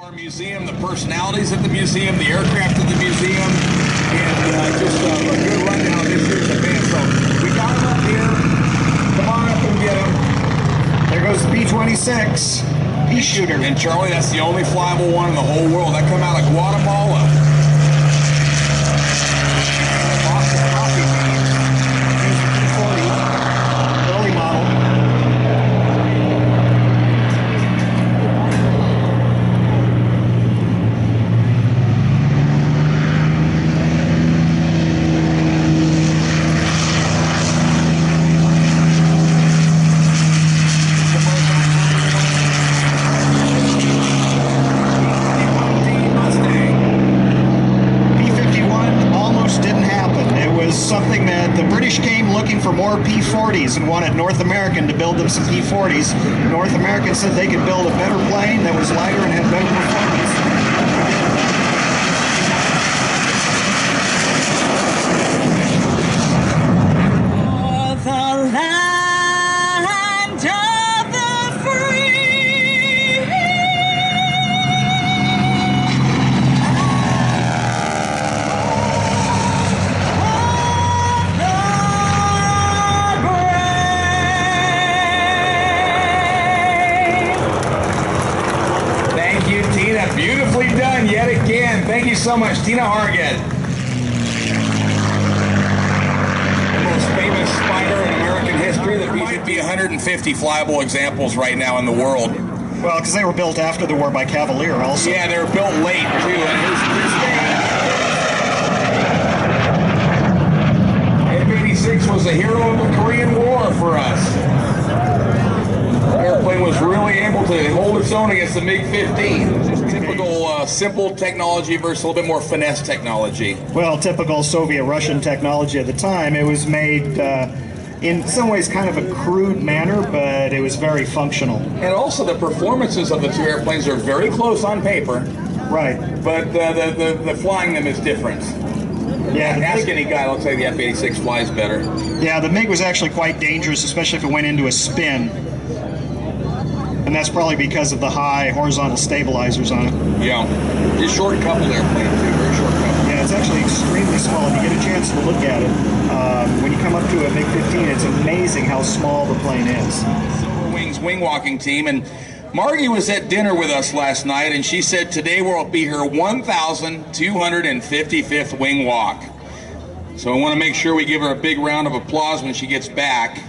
Our museum, the personalities at the museum, the aircraft at the museum, and just a good rundown of this year's event. So we got them up here. Come on up and get them. There goes the B-26 Peashooter. And Charlie, that's the only flyable one in the whole world. That come out of Guatemala. Boston coffee beans. Used the P-40, early model. Something that the British came looking for more P-40s and wanted North American to build them some P-40s. North American said they could build a better plane that was lighter and had better performance. The land of the free. Beautifully done yet again. Thank you so much, Tina Hargett. The most famous spider in American history. There might be 150 flyable examples right now in the world. Well, because they were built after the war by Cavalier also. Yeah, they were built late too. And F-86 was a hero of the Korean War for us. The airplane was really able to hold its own against the MiG-15. Typical simple technology versus a little bit more finesse technology. Well, typical Soviet-Russian technology at the time. It was made in some ways kind of a crude manner, but it was very functional. And also the performances of the two airplanes are very close on paper. Right. But the flying them is different. Yeah, ask any guy, I'll tell you the F-86 flies better. Yeah, the MiG was actually quite dangerous, especially if it went into a spin. And that's probably because of the high horizontal stabilizers on it. Yeah. It's a short couple airplane too, very short couple. Yeah, it's actually extremely small. If you get a chance to look at it, when you come up to a MiG-15, it's amazing how small the plane is. Silver Wings wing walking team, and Margie was at dinner with us last night, and she said today will be her 1,255th wing walk. So I want to make sure we give her a big round of applause when she gets back.